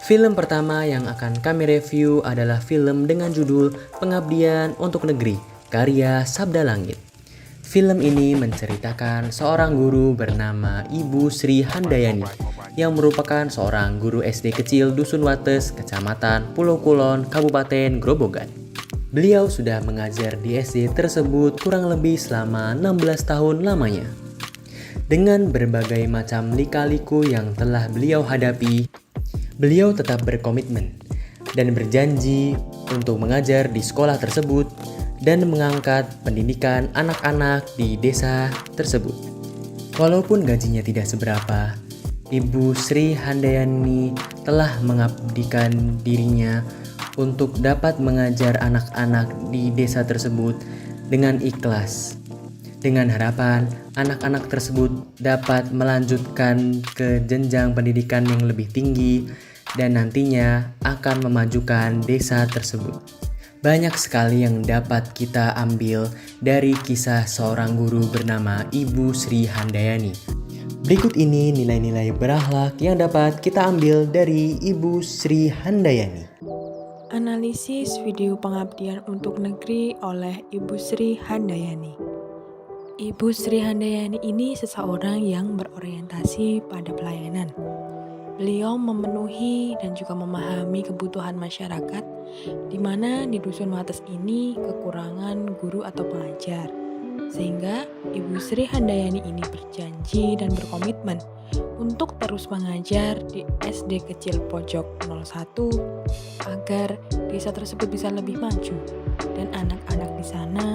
Film pertama yang akan kami review adalah film dengan judul Pengabdian untuk Negeri, karya Sabda Langit. Film ini menceritakan seorang guru bernama Ibu Sri Handayani yang merupakan seorang guru SD kecil Dusun Wates, Kecamatan Pulau Kulon, Kabupaten Grobogan. Beliau sudah mengajar di SD tersebut kurang lebih selama 16 tahun lamanya. Dengan berbagai macam lika-liku yang telah beliau hadapi, beliau tetap berkomitmen dan berjanji untuk mengajar di sekolah tersebut dan mengangkat pendidikan anak-anak di desa tersebut. Walaupun gajinya tidak seberapa, Ibu Sri Handayani telah mengabdikan dirinya untuk dapat mengajar anak-anak di desa tersebut dengan ikhlas, dengan harapan anak-anak tersebut dapat melanjutkan ke jenjang pendidikan yang lebih tinggi dan nantinya akan memajukan desa tersebut. Banyak sekali yang dapat kita ambil dari kisah seorang guru bernama Ibu Sri Handayani. Berikut ini nilai-nilai berakhlak yang dapat kita ambil dari Ibu Sri Handayani. Analisis video pengabdian untuk negeri oleh Ibu Sri Handayani. Ibu Sri Handayani ini seseorang yang berorientasi pada pelayanan. Beliau memenuhi dan juga memahami kebutuhan masyarakat, di mana di Dusun Wates ini kekurangan guru atau pengajar. Sehingga Ibu Sri Handayani ini berjanji dan berkomitmen untuk terus mengajar di SD Kecil Pojok 01 agar desa tersebut bisa lebih maju dan anak-anak di sana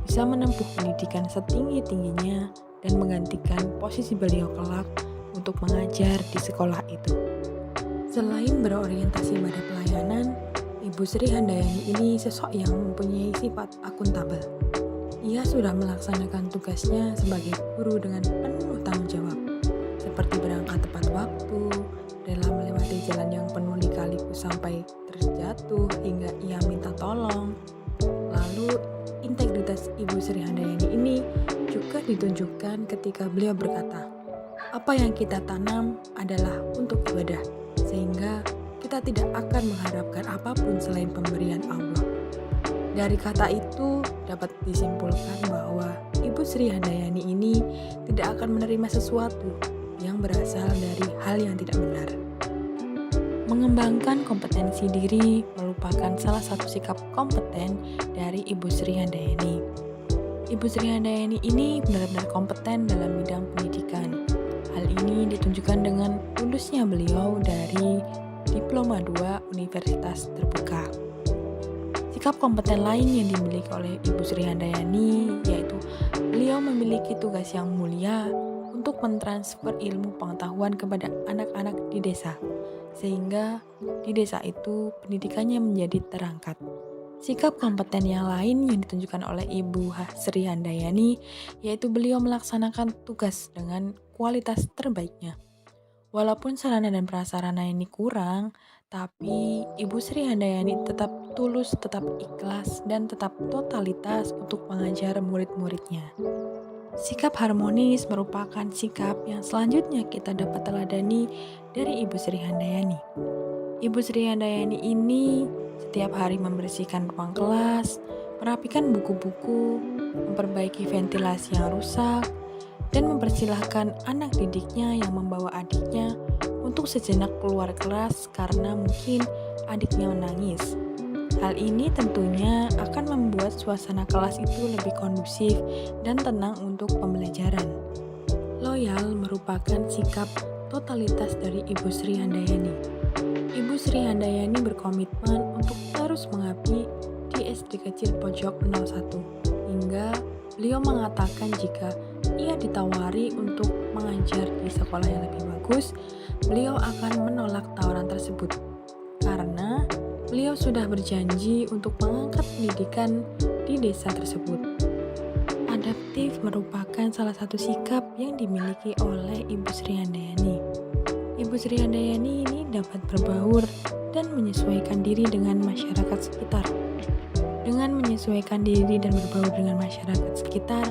bisa menempuh pendidikan setinggi-tingginya dan menggantikan posisi beliau kelak untuk mengajar di sekolah itu. Selain berorientasi pada pelayanan, Ibu Sri Handayani ini sosok yang mempunyai sifat akuntabel. Ia sudah melaksanakan tugasnya sebagai guru dengan penuh tanggung jawab, seperti berangkat tepat waktu, rela melewati jalan yang penuh lika-liku sampai terjatuh hingga ia minta tolong. Lalu, integritas Ibu Sri Handayani ini juga ditunjukkan ketika beliau berkata, "Apa yang kita tanam adalah untuk ibadah, sehingga kita tidak akan mengharapkan apapun selain pemberian Allah." Dari kata itu dapat disimpulkan bahwa Ibu Sri Handayani ini tidak akan menerima sesuatu yang berasal dari hal yang tidak benar. Mengembangkan kompetensi diri merupakan salah satu sikap kompeten dari Ibu Sri Handayani. Ibu Sri Handayani ini benar-benar kompeten dalam bidang pendidikan. Hal ini ditunjukkan dengan lulusnya beliau dari Diploma 2 Universitas Terbuka. Sikap kompeten lain yang dimiliki oleh Ibu Sri Handayani yaitu beliau memiliki tugas yang mulia untuk mentransfer ilmu pengetahuan kepada anak-anak di desa, sehingga di desa itu pendidikannya menjadi terangkat. Sikap kompeten yang lain yang ditunjukkan oleh Ibu Sri Handayani yaitu beliau melaksanakan tugas dengan kualitas terbaiknya. Walaupun sarana dan prasarana ini kurang, tapi Ibu Sri Handayani tetap tulus, tetap ikhlas, dan tetap totalitas untuk mengajar murid-muridnya. Sikap harmonis merupakan sikap yang selanjutnya kita dapat teladani dari Ibu Sri Handayani. Ibu Sri Handayani ini setiap hari membersihkan ruang kelas, merapikan buku-buku, memperbaiki ventilasi yang rusak, dan mempersilahkan anak didiknya yang membawa adiknya untuk sejenak keluar kelas karena mungkin adiknya menangis. Hal ini tentunya akan membuat suasana kelas itu lebih kondusif dan tenang untuk pembelajaran. Loyal merupakan sikap totalitas dari Ibu Sri Handayani. Ibu Sri Handayani berkomitmen untuk terus mengabdi di SD Kecil Pojok 01 hingga beliau mengatakan jika ia ditawari untuk mengajar di sekolah yang lebih bagus, beliau akan menolak tawaran tersebut karena beliau sudah berjanji untuk mengangkat pendidikan di desa tersebut. Adaptif merupakan salah satu sikap yang dimiliki oleh Ibu Sri Handayani. Ibu Sri Handayani ini dapat berbaur dan menyesuaikan diri dengan masyarakat sekitar. Dengan menyesuaikan diri dan berbaur dengan masyarakat sekitar,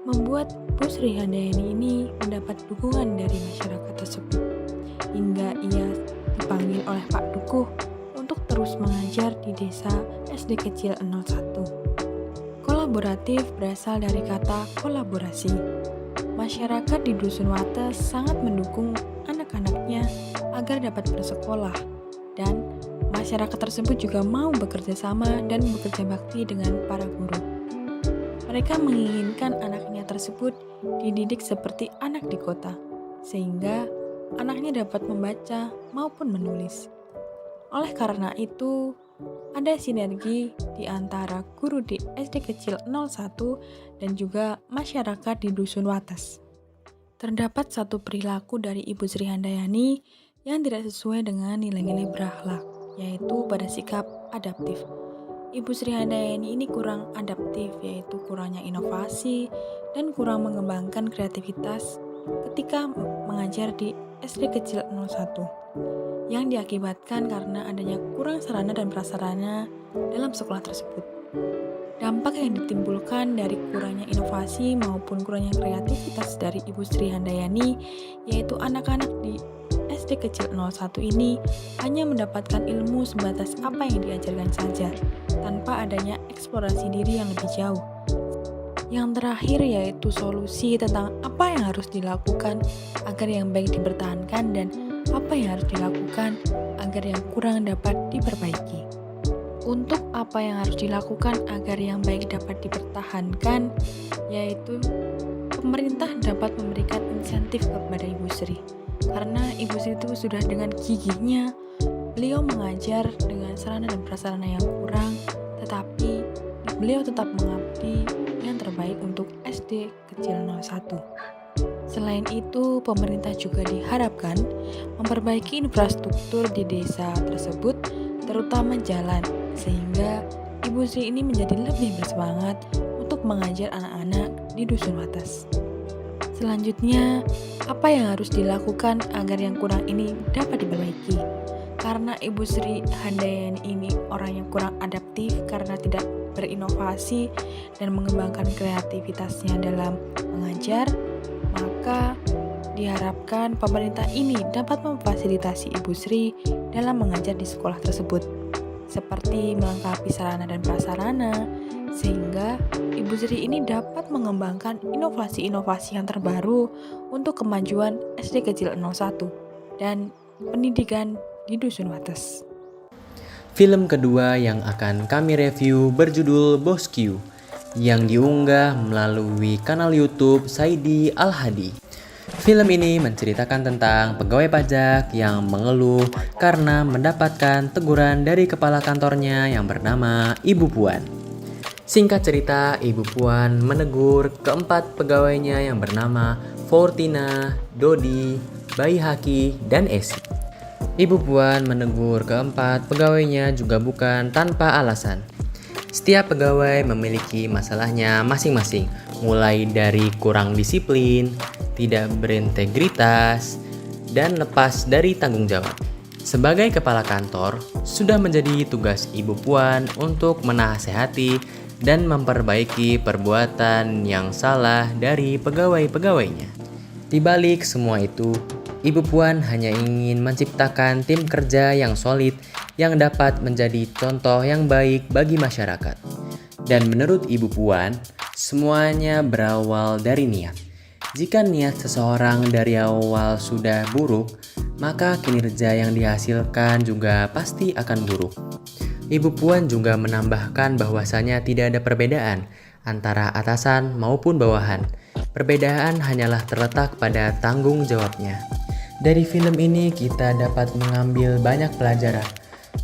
membuat Bu Sri Handayani ini mendapat dukungan dari masyarakat tersebut, hingga ia dipanggil oleh Pak Dukuh untuk terus mengajar di desa SD Kecil 01. Kolaboratif berasal dari kata kolaborasi. Masyarakat di Dusun Wates sangat mendukung anak-anaknya agar dapat bersekolah, dan masyarakat tersebut juga mau bekerja sama dan bekerja bakti dengan para guru. Mereka menginginkan anaknya tersebut dididik seperti anak di kota, sehingga anaknya dapat membaca maupun menulis. Oleh karena itu, ada sinergi di antara guru di SD Kecil 01 dan juga masyarakat di Dusun Wates. Terdapat satu perilaku dari Ibu Sri Handayani yang tidak sesuai dengan nilai-nilai berakhlak, yaitu pada sikap adaptif. Ibu Sri Handayani ini kurang adaptif, yaitu kurangnya inovasi dan kurang mengembangkan kreativitas ketika mengajar di SD Kecil 01, yang diakibatkan karena adanya kurang sarana dan prasarana dalam sekolah tersebut. Dampak yang ditimbulkan dari kurangnya inovasi maupun kurangnya kreativitas dari Ibu Sri Handayani, yaitu anak-anak di SD Kecil 01 ini hanya mendapatkan ilmu sebatas apa yang diajarkan saja, tanpa adanya eksplorasi diri yang lebih jauh. Yang terakhir yaitu solusi tentang apa yang harus dilakukan agar yang baik dipertahankan dan apa yang harus dilakukan agar yang kurang dapat diperbaiki. Untuk apa yang harus dilakukan agar yang baik dapat dipertahankan, yaitu pemerintah dapat memberikan insentif kepada Ibu Sri. Karena Ibu Sri itu sudah dengan gigihnya beliau mengajar dengan sarana dan prasarana yang kurang, tetapi beliau tetap mengabdi yang terbaik untuk SD Kecil 01. Selain itu, pemerintah juga diharapkan memperbaiki infrastruktur di desa tersebut, terutama jalan, sehingga Ibu Sri ini menjadi lebih bersemangat untuk mengajar anak-anak di Dusun Wates. Selanjutnya, apa yang harus dilakukan agar yang kurang ini dapat diperbaiki? Karena Ibu Sri Handayani ini orang yang kurang adaptif karena tidak berinovasi dan mengembangkan kreativitasnya dalam mengajar, maka diharapkan pemerintah ini dapat memfasilitasi Ibu Sri dalam mengajar di sekolah tersebut, seperti melengkapi sarana dan prasarana, sehingga Ibu Sri ini dapat mengembangkan inovasi-inovasi yang terbaru untuk kemajuan SD Kecil 01 dan pendidikan di Dusun Wates. Film kedua yang akan kami review berjudul Bosque, yang diunggah melalui kanal YouTube Saidi Al-Hadi. Film ini menceritakan tentang pegawai pajak yang mengeluh karena mendapatkan teguran dari kepala kantornya yang bernama Ibu Puan. Singkat cerita, Ibu Puan menegur keempat pegawainya yang bernama Fortina, Dodi, Bayi Haki, dan Esi. Ibu Puan menegur keempat pegawainya juga bukan tanpa alasan. Setiap pegawai memiliki masalahnya masing-masing, mulai dari kurang disiplin, tidak berintegritas, dan lepas dari tanggung jawab. Sebagai kepala kantor, sudah menjadi tugas Ibu Puan untuk menasehati dan memperbaiki perbuatan yang salah dari pegawai-pegawainya. Di balik semua itu, Ibu Puan hanya ingin menciptakan tim kerja yang solid yang dapat menjadi contoh yang baik bagi masyarakat. Dan menurut Ibu Puan, semuanya berawal dari niat. Jika niat seseorang dari awal sudah buruk, maka kinerja yang dihasilkan juga pasti akan buruk. Ibu Puan juga menambahkan bahwasanya tidak ada perbedaan antara atasan maupun bawahan. Perbedaan hanyalah terletak pada tanggung jawabnya. Dari film ini kita dapat mengambil banyak pelajaran,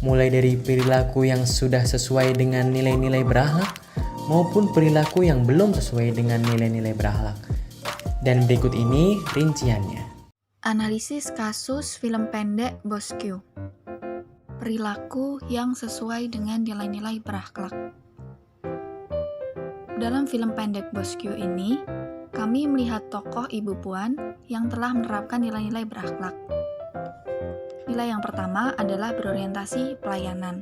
mulai dari perilaku yang sudah sesuai dengan nilai-nilai berakhlak maupun perilaku yang belum sesuai dengan nilai-nilai berakhlak. Dan berikut ini rinciannya. Analisis kasus film pendek Bosque. Perilaku yang sesuai dengan nilai-nilai berakhlak. Dalam film pendek Bosque ini, kami melihat tokoh Ibu Puan yang telah menerapkan nilai-nilai berakhlak. Nilai yang pertama adalah berorientasi pelayanan,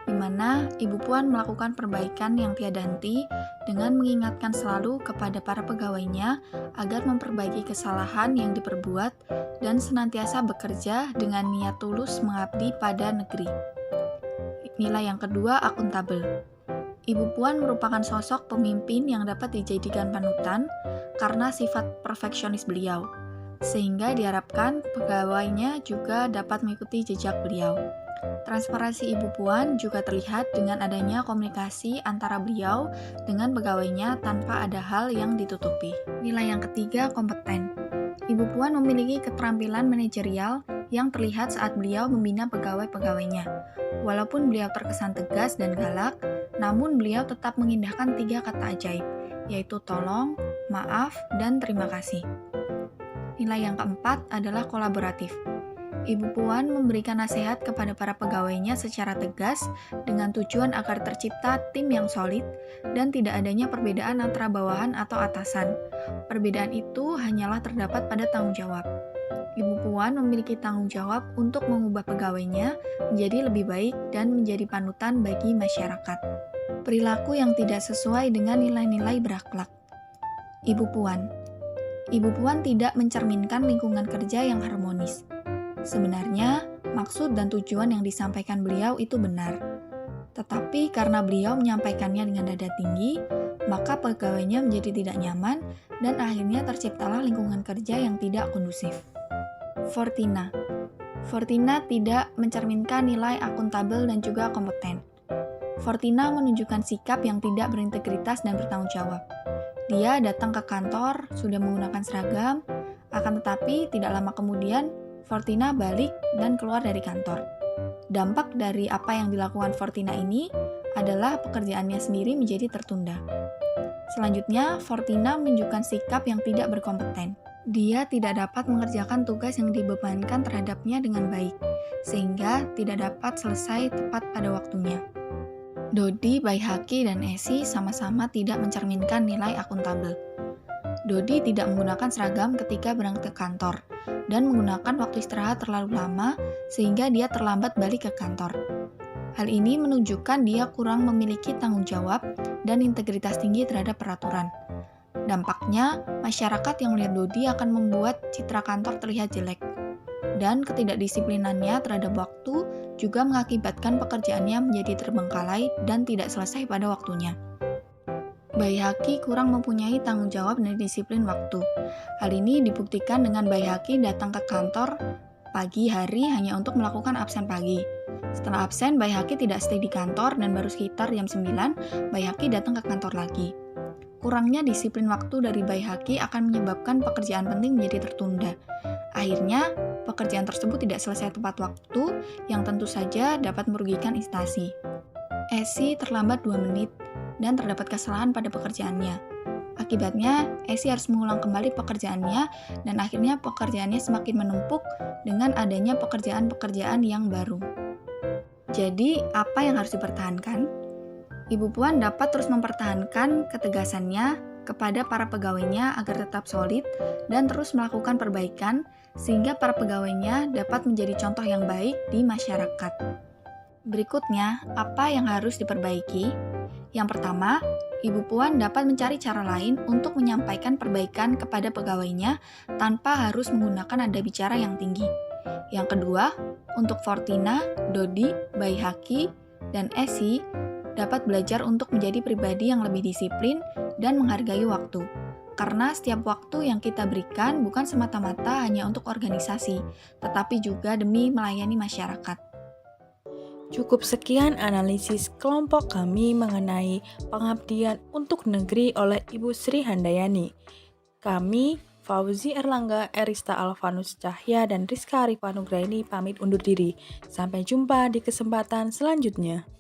di mana Ibu Puan melakukan perbaikan yang tiada henti dengan mengingatkan selalu kepada para pegawainya agar memperbaiki kesalahan yang diperbuat dan senantiasa bekerja dengan niat tulus mengabdi pada negeri. Nilai yang kedua, akuntabel. Ibu Puan merupakan sosok pemimpin yang dapat dijadikan panutan karena sifat perfeksionis beliau, sehingga diharapkan pegawainya juga dapat mengikuti jejak beliau. Transparansi Ibu Puan juga terlihat dengan adanya komunikasi antara beliau dengan pegawainya tanpa ada hal yang ditutupi. Nilai yang ketiga, kompeten. Ibu Puan memiliki keterampilan manajerial yang terlihat saat beliau membina pegawai-pegawainya. Walaupun beliau terkesan tegas dan galak, namun beliau tetap mengindahkan 3 kata ajaib, yaitu tolong, maaf, dan terima kasih. Nilai yang keempat adalah kolaboratif. Ibu Puan memberikan nasihat kepada para pegawainya secara tegas dengan tujuan agar tercipta tim yang solid dan tidak adanya perbedaan antara bawahan atau atasan. Perbedaan itu hanyalah terdapat pada tanggung jawab. Ibu Puan memiliki tanggung jawab untuk mengubah pegawainya menjadi lebih baik dan menjadi panutan bagi masyarakat. Perilaku yang tidak sesuai dengan nilai-nilai berakhlak. Ibu Puan tidak mencerminkan lingkungan kerja yang harmonis. Sebenarnya, maksud dan tujuan yang disampaikan beliau itu benar. Tetapi karena beliau menyampaikannya dengan nada tinggi, maka pegawainya menjadi tidak nyaman dan akhirnya terciptalah lingkungan kerja yang tidak kondusif. Fortina tidak mencerminkan nilai akuntabel dan juga kompeten. Fortina menunjukkan sikap yang tidak berintegritas dan bertanggung jawab. Dia datang ke kantor sudah menggunakan seragam, akan tetapi tidak lama kemudian Fortina balik dan keluar dari kantor. Dampak dari apa yang dilakukan Fortina ini adalah pekerjaannya sendiri menjadi tertunda. Selanjutnya, Fortina menunjukkan sikap yang tidak berkompeten. Dia tidak dapat mengerjakan tugas yang dibebankan terhadapnya dengan baik, sehingga tidak dapat selesai tepat pada waktunya. Dodi, Baihaqi, dan Esi sama-sama tidak mencerminkan nilai akuntabel. Dodi tidak menggunakan seragam ketika berangkat ke kantor, dan menggunakan waktu istirahat terlalu lama sehingga dia terlambat balik ke kantor. Hal ini menunjukkan dia kurang memiliki tanggung jawab dan integritas tinggi terhadap peraturan. Dampaknya, masyarakat yang melihat Dodi akan membuat citra kantor terlihat jelek. Dan ketidakdisiplinannya terhadap waktu juga mengakibatkan pekerjaannya menjadi terbengkalai dan tidak selesai pada waktunya. Baihaqi kurang mempunyai tanggung jawab dan disiplin waktu. Hal ini dibuktikan dengan Baihaqi datang ke kantor pagi hari hanya untuk melakukan absen pagi. Setelah absen, Baihaqi tidak stay di kantor dan baru sekitar jam 9, Baihaqi datang ke kantor lagi. Kurangnya disiplin waktu dari Baihaqi akan menyebabkan pekerjaan penting menjadi tertunda. Akhirnya, pekerjaan tersebut tidak selesai tepat waktu yang tentu saja dapat merugikan instansi. Esi terlambat 2 menit dan terdapat kesalahan pada pekerjaannya. Akibatnya, Esi harus mengulang kembali pekerjaannya dan akhirnya pekerjaannya semakin menumpuk dengan adanya pekerjaan-pekerjaan yang baru. Jadi, apa yang harus dipertahankan? Ibu Puan dapat terus mempertahankan ketegasannya kepada para pegawainya agar tetap solid dan terus melakukan perbaikan sehingga para pegawainya dapat menjadi contoh yang baik di masyarakat. Berikutnya, apa yang harus diperbaiki? Yang pertama, Ibu Puan dapat mencari cara lain untuk menyampaikan perbaikan kepada pegawainya tanpa harus menggunakan nada bicara yang tinggi. Yang kedua, untuk Fortina, Dodi, Baihaqi, dan Esi dapat belajar untuk menjadi pribadi yang lebih disiplin dan menghargai waktu. Karena setiap waktu yang kita berikan bukan semata-mata hanya untuk organisasi, tetapi juga demi melayani masyarakat. Cukup sekian analisis kelompok kami mengenai pengabdian untuk negeri oleh Ibu Sri Handayani. Kami, Fauzi Erlangga, Erista Alvanus Cahya, dan Rizka Arifa Nugraini pamit undur diri. Sampai jumpa di kesempatan selanjutnya.